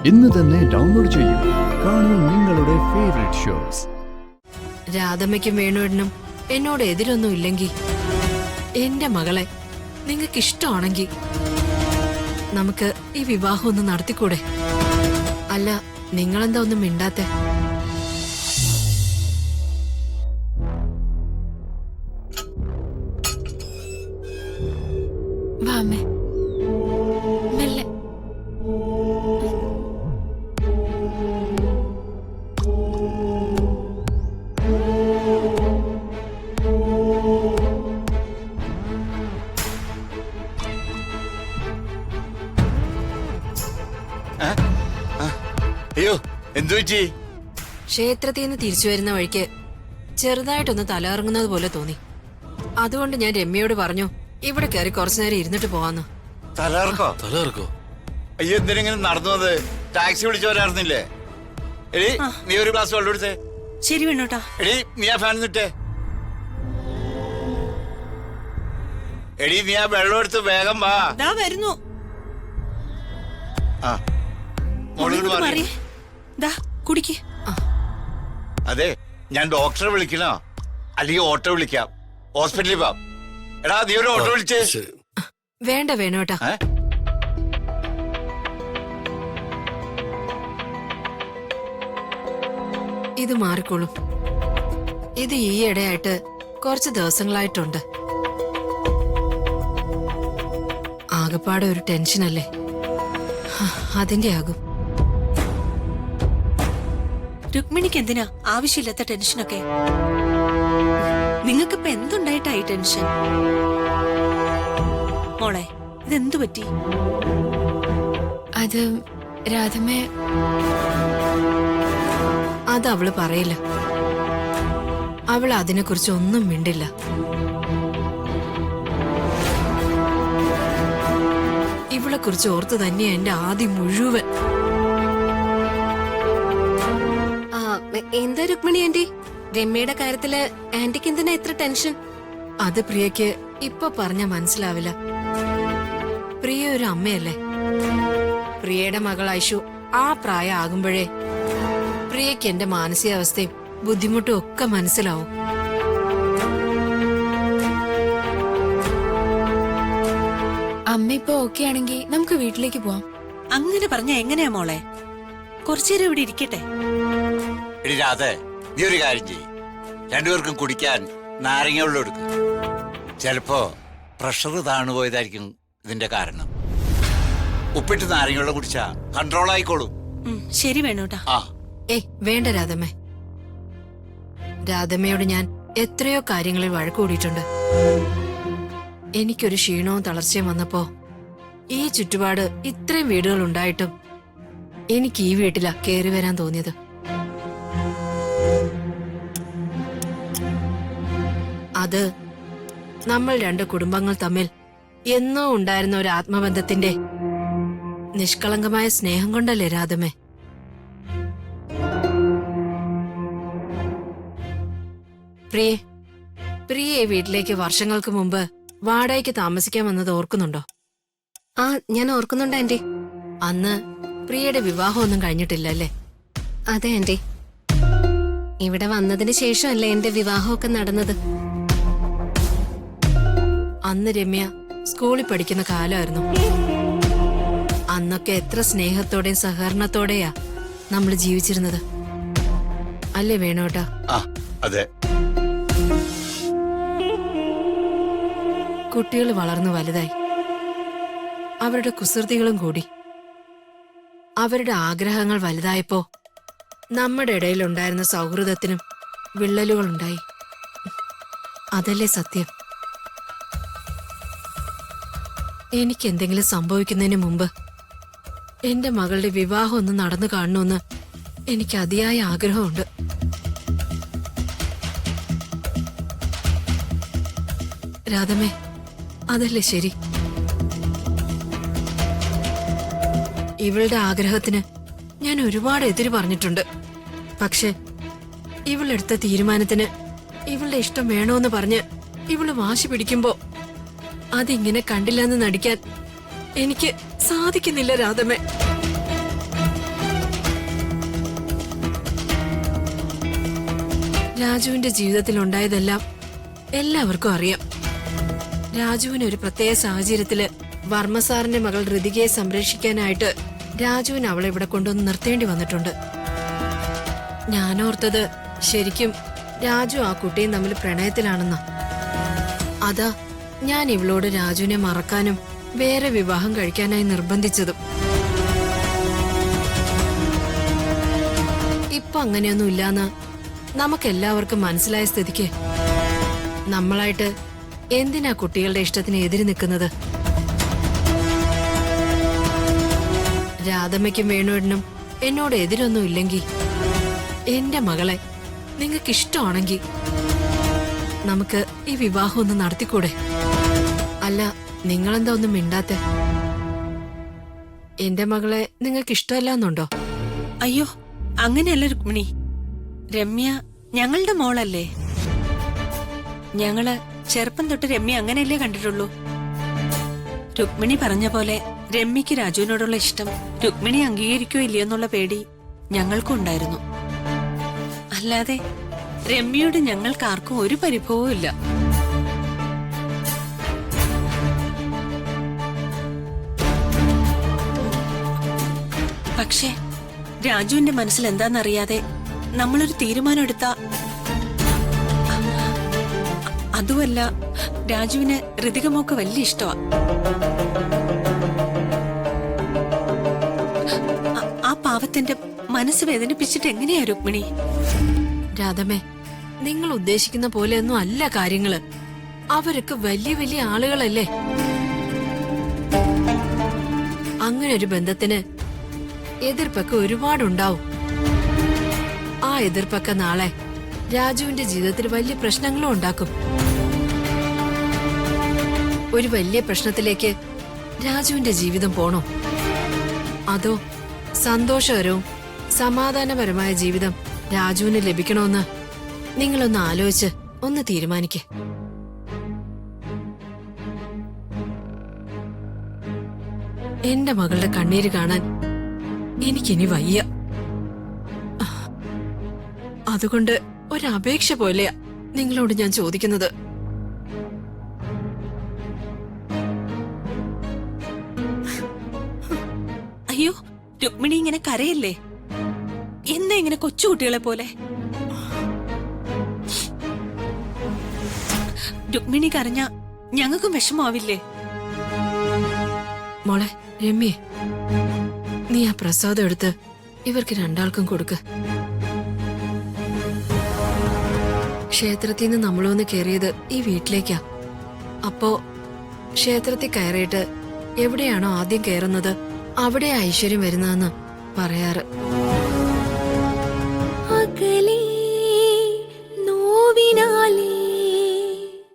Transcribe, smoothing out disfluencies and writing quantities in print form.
ഇന്ന് തന്നെ ഡൗൺലോഡ് ചെയ്യൂ. കാണൂ നിങ്ങളുടെ ഫേവറേറ്റ് ഷോസ്. രാധമ്മയ്ക്കും വേണുവേട്ടനും എന്നോട് എതിരൊന്നും ഇല്ലെങ്കിൽ എന്റെ മകളെ നിങ്ങൾക്ക് ഇഷ്ടമാണെങ്കിൽ നമുക്ക് ഈ വിവാഹം ഒന്ന് നടത്തിക്കൂടെ? അല്ല, നിങ്ങളെന്താ ഒന്നും മിണ്ടാത്തെ? വാമേ മെല്ലെ. അയ്യോ, എന്തു പറ്റി? ക്ഷേത്രത്തിൽ നിന്ന് തിരിച്ചു വരുന്ന വഴിക്ക് ചെറുതായിട്ടൊന്ന് തലകറങ്ങുന്നത് പോലെ തോന്നി. അതുകൊണ്ട് ഞാൻ രമ്യയോട് പറഞ്ഞു ഇവിടെ കയറി കുറച്ചുനേരം ഇരുന്നിട്ട് പോവാന്ന്. തലകറക്കോ? അയ്യോ, എന്തിനെങ്ങനെ നടന്നു വന്നത്? ടാക്സി വിളിച്ചു വരാറുന്നില്ലേ? എടി, നീ ഒരു ഗ്ലാസ് വെള്ളം എടുത്തേ. ശരി വേണോട്ടാ. എടി, നീ ആ ഫാൻ നിട്ടേ. എടി, നീ ആ വെള്ളം എടുത്ത് വേഗം വാ. വരുന്നു. ആ, മോളിങ്ങോട്ട് മാറി. കുടിക്ക്. അതെ, ഞാൻ ഡോക്ടറെ വിളിക്കണോ അല്ലെങ്കിൽ ഓട്ടോ വിളിക്കാം? ഹോസ്പിറ്റലിൽ പോവാം. എടാ, നീ ഒരു ഓട്ടോ വിളിച്ചേ. വേണ്ട വേണോട്ടാ, ഇത് മാറിക്കോളും. ഇത് ഈ ഇടയായിട്ട് കുറച്ച് ദിവസങ്ങളായിട്ടുണ്ട്. ആകപ്പാടെ ഒരു ടെൻഷനല്ലേ, അതിന്റെ ആകും. രുക്മിണിക്ക് എന്തിനാ ആവശ്യമില്ലാത്ത ടെൻഷനൊക്കെ? നിങ്ങൾക്കിപ്പോ എന്തുണ്ടായിട്ടായി ടെൻഷൻ? മോളെ, ഇതെന്തു പറ്റി? അത് രാധമ്മേ, അത് അവള് പറയില്ല. അവൾ അതിനെക്കുറിച്ച് ഒന്നും മിണ്ടില്ല. ഇവളെ കുറിച്ച് ഓർത്ത് തന്നെയാ എന്റെ ആദ്യം മുഴുവൻ. എന്താ രുക്മിണി ആന്റി, രമ്യയുടെ കാര്യത്തില് ആന്റിക്ക് എന്തിനാ ഇത്ര ടെൻഷൻ? അത് പ്രിയക്ക് ഇപ്പൊ പറഞ്ഞാ മനസ്സിലാവില്ല. പ്രിയ ഒരു അമ്മയല്ലേ. പ്രിയയുടെ മകൾ ഐഷു ആ പ്രായം ആകുമ്പോഴേ പ്രിയക്ക് എന്റെ മാനസികാവസ്ഥയും ബുദ്ധിമുട്ടും ഒക്കെ മനസ്സിലാവും. അമ്മ ഇപ്പൊ ഓക്കെ ആണെങ്കിൽ നമുക്ക് വീട്ടിലേക്ക് പോവാം. അങ്ങനെ പറഞ്ഞ എങ്ങനെയാ മോളെ? കുറച്ചേരം ഇവിടെ ഇരിക്കട്ടെ. എടി രാധേ, നീ ഒരു കാര്യം ചെയ്യ്. രണ്ടുപേർക്കും കുടിക്കാൻ നാരങ്ങ വെള്ളം എടുക്കും. ചിലപ്പോ പ്രഷർ താണുപോയതായിരിക്കും ഇതിന്റെ കാരണം. ഉപ്പിട്ട് നാരങ്ങ വെള്ളം കുടിച്ചാ കൺട്രോൾ ആയിക്കോളും. ശരി വേണോട്ടാ. വേണ്ട രാധമ്മേ. രാധമ്മയോട് ഞാൻ എത്രയോ കാര്യങ്ങളിൽ വഴക്കുകൂടിയിട്ടുണ്ട്. എനിക്കൊരു ക്ഷീണവും തളർച്ചയും വന്നപ്പോ ഈ ചുറ്റുപാട് ഇത്രയും വീടുകൾ ഉണ്ടായിട്ടും എനിക്ക് ഈ വീട്ടിലാ കയറി വരാൻ തോന്നിയത്. അത് നമ്മൾ രണ്ട് കുടുംബങ്ങൾ തമ്മിൽ എന്നോ ഉണ്ടായിരുന്ന ഒരു ആത്മബന്ധത്തിന്റെ നിഷ്കളങ്കമായ സ്നേഹം കൊണ്ടല്ലേ രാധമ്മേ? പ്രിയ ഈ വീട്ടിലേക്ക് വർഷങ്ങൾക്ക് മുമ്പ് വാടകയ്ക്ക് താമസിക്കാൻ വന്നത് ഓർക്കുന്നുണ്ടോ? ആ, ഞാൻ ഓർക്കുന്നുണ്ട് ആന്റി. അന്ന് പ്രിയയുടെ വിവാഹമൊന്നും കഴിഞ്ഞിട്ടില്ല അല്ലേ? അതെ ആന്റി, ഇവിടെ വന്നതിന് ശേഷമല്ലേ എന്റെ വിവാഹമൊക്കെ നടന്നത്. അന്ന് രമ്യ സ്കൂളിൽ പഠിക്കുന്ന കാലമായിരുന്നു. അന്നൊക്കെ എത്ര സ്നേഹത്തോടെയും സഹകരണത്തോടെയാ നമ്മൾ ജീവിച്ചിരുന്നത് അല്ലേ വേണോട്ടാ? അതെ. കുട്ടികൾ വളർന്നു വലുതായി. അവരുടെ കുസൃതികളും കൂടി. അവരുടെ ആഗ്രഹങ്ങൾ വലുതായപ്പോ നമ്മുടെ ഇടയിലുണ്ടായിരുന്ന സൗഹൃദത്തിനും വിള്ളലുകളുണ്ടായി. അതല്ലേ സത്യം? എനിക്കെന്തെങ്കിലും സംഭവിക്കുന്നതിന് മുമ്പ് എന്റെ മകളുടെ വിവാഹം ഒന്ന് നടന്നു കാണണമെന്ന് എനിക്ക് അതിയായ ആഗ്രഹമുണ്ട്. രാധമ്മേ, അതല്ലേ ശരി? ഇവളുടെ ആഗ്രഹത്തിന് ഞാൻ ഒരുപാട് എതിര് പറഞ്ഞിട്ടുണ്ട്. പക്ഷെ ഇവളെടുത്ത തീരുമാനത്തിന് ഇവളുടെ ഇഷ്ടം വേണോന്ന് പറഞ്ഞ് ഇവള് വാശി പിടിക്കുമ്പോ അതിങ്ങനെ കണ്ടില്ലെന്ന് നടിക്കാൻ എനിക്ക് സാധിക്കുന്നില്ല രാധമ്മേ. രാജുവിന്റെ ജീവിതത്തിൽ ഉണ്ടായതെല്ലാം എല്ലാവർക്കും അറിയാം. രാജുവിന് ഒരു പ്രത്യേക സാഹചര്യത്തില് വർമ്മ സാറിന്റെ മകൾ ഋതികയെ സംരക്ഷിക്കാനായിട്ട് രാജുവിന് അവളെ ഇവിടെ കൊണ്ടുവന്ന് നിർത്തേണ്ടി വന്നിട്ടുണ്ട്. ഞാനോർത്തത് ശരിക്കും രാജു ആ കുട്ടിയും തമ്മിൽ പ്രണയത്തിലാണെന്നാ. അതാ ഞാൻ ഇവളോട് രാജുവിനെ മറക്കാനും വേറെ വിവാഹം കഴിക്കാനായി നിർബന്ധിച്ചതും. ഇപ്പൊ അങ്ങനെയൊന്നും ഇല്ലാന്ന് നമുക്കെല്ലാവർക്കും മനസ്സിലായ സ്ഥിതിക്ക് നമ്മളായിട്ട് എന്തിനാ കുട്ടികളുടെ ഇഷ്ടത്തിന് എതിര് നിൽക്കുന്നത്? രാധമ്മയ്ക്കും വേണുവേട്ടനും എന്നോട് എതിരൊന്നും ഇല്ലെങ്കിൽ എന്റെ മകളെ നിങ്ങൾക്ക് ഇഷ്ടമാണെങ്കിൽ നമുക്ക് ഈ വിവാഹം ഒന്ന് നടത്തിക്കൂടെ? അല്ല, നിങ്ങളെന്താ ഒന്നും മിണ്ടാത്തെ? എന്റെ മകളെ നിങ്ങൾക്ക് ഇഷ്ടമല്ലാന്നുണ്ടോ? അയ്യോ, അങ്ങനെയല്ല രുക്മിണി. രമ്യ ഞങ്ങളുടെ മോളല്ലേ. ഞങ്ങള് ചെറുപ്പം തൊട്ട് രമ്യ അങ്ങനെയല്ലേ കണ്ടിട്ടുള്ളൂ. രുക്മിണി പറഞ്ഞ പോലെ രമ്യക്ക് രാജുവിനോടുള്ള ഇഷ്ടം രുക്മിണി അംഗീകരിക്കോ ഇല്ലയോന്നുള്ള പേടി ഞങ്ങൾക്കും ഉണ്ടായിരുന്നു. അല്ലാതെ രമ്യയോട് ഞങ്ങൾക്ക് ആർക്കും ഒരു പരിഭവവും ഇല്ല. പക്ഷേ രാജുവിന്റെ മനസ്സിൽ എന്താന്നറിയാതെ നമ്മളൊരു തീരുമാനം എടുത്ത, അതുമല്ല രാജുവിന് ഋതികമോക്ക് വലിയ ഇഷ്ടമാ. ആ പാവത്തിന്റെ മനസ്സ് വേദനിപ്പിച്ചിട്ട് എങ്ങനെയാ രുക്മിണി? രാധമ്മേ, നിങ്ങൾ ഉദ്ദേശിക്കുന്ന പോലെയൊന്നും അല്ല കാര്യങ്ങള്. അവരൊക്കെ വലിയ വലിയ ആളുകളല്ലേ. അങ്ങനെ ഒരു ബന്ധത്തിന് എതിർപ്പൊക്കെ ഒരുപാടുണ്ടാവും. ആ എതിർപ്പൊക്കെ നാളെ രാജുവിന്റെ ജീവിതത്തിൽ വലിയ പ്രശ്നങ്ങളും ഉണ്ടാക്കും. ഒരു വലിയ പ്രശ്നത്തിലേക്ക് രാജുവിന്റെ ജീവിതം പോണോ? അതോ സന്തോഷകരവും സമാധാനപരമായ ജീവിതം രാജുവിന് ലഭിക്കണമെന്ന് നിങ്ങളൊന്ന് ആലോചിച്ച് ഒന്ന് തീരുമാനിക്കേ. എന്റെ മകളുടെ കണ്ണീര് കാണാൻ എനിക്കിനി വയ്യ. അതുകൊണ്ട് ഒരപേക്ഷ പോലെയാ നിങ്ങളോട് ഞാൻ ചോദിക്കുന്നത്. അയ്യോ രുക്മിണി, ഇങ്ങനെ കരയല്ലേ. എന്താ ഇങ്ങനെ കൊച്ചുകുട്ടികളെ പോലെ? രുക്മിണി കരഞ്ഞ ഞങ്ങൾക്കും വിഷമാവില്ലേ? മോളെ രമ്യേ, നീ ആ പ്രസാദം എടുത്ത് ഇവർക്ക് രണ്ടാൾക്കും കൊടുക്ക്. ക്ഷേത്രത്തിൽ നിന്ന് നമ്മളൊന്ന് കയറിയത് ഈ വീട്ടിലേക്കാ. അപ്പോ ക്ഷേത്രത്തിൽ കയറിയിട്ട് എവിടെയാണോ ആദ്യം കയറുന്നത് അവിടെ ഐശ്വര്യം വരുന്നതെന്ന് പറയാറ്.